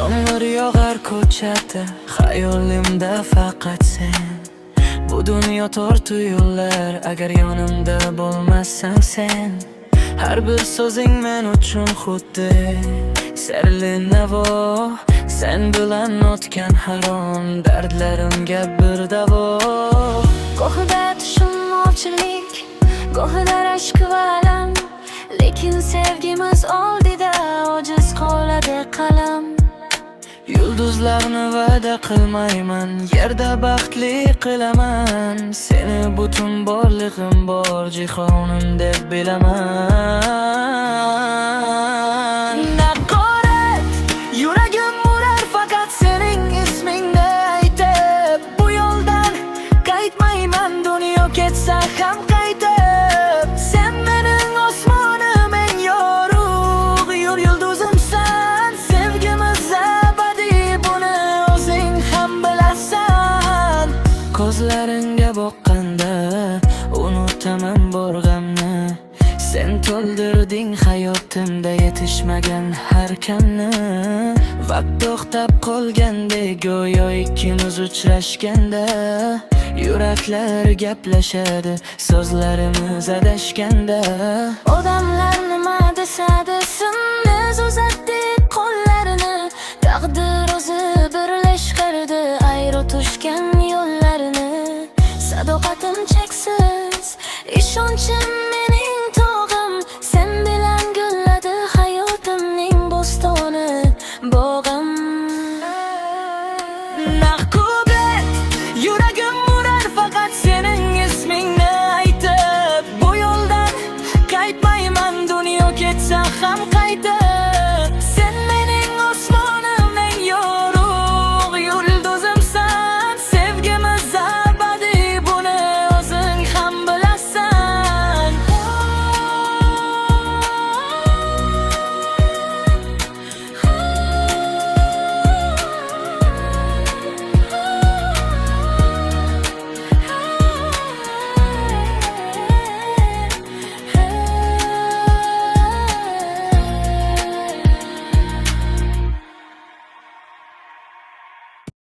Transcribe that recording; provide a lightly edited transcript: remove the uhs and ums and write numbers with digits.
Yomg'ir yog'ar ko'chada, xayolimda faqat sen. Bu dunyo tortu yo'llar, agar yonimda bo'lmasang sen. Har bir so'zing men uchun xuddi sirli navo. Sen bilan o'tgan har on dardlarimga bir davo. Gohida tushunmovchilik, gohida rashk va alam, lekin sevgimiz oldida ojiz qoladi qalam. Yulduzlarni va'da qilmayman, yerda baxtli qilaman. Seni butun borlig'im bor jihonim deb bilaman. Naqorat, yuragim urar faqat sening ismingni aytib. Bu yo'ldan qaytmayman, dunyo ketsa ham qaytib. Sen mening osmonim, eng yorug' yulduzimsan. Sevgimiz ko'zlaringga boqqanda unutaman bor g'amni. Sen to'ldirding hayotimda yetishmagan har kamni. Vaqt to'xtab qolgandek go'yo ikkimiz uchrashganda. Yuraklar gaplashadi so'zlarimiz adashganda. Odamlar nima desa desin, biz uzatdik qo'llarini. Taqdir o'zi birlashtirdi ayro tushgan yo'llarini. Sadoqatim cheksiz, ishonchim meni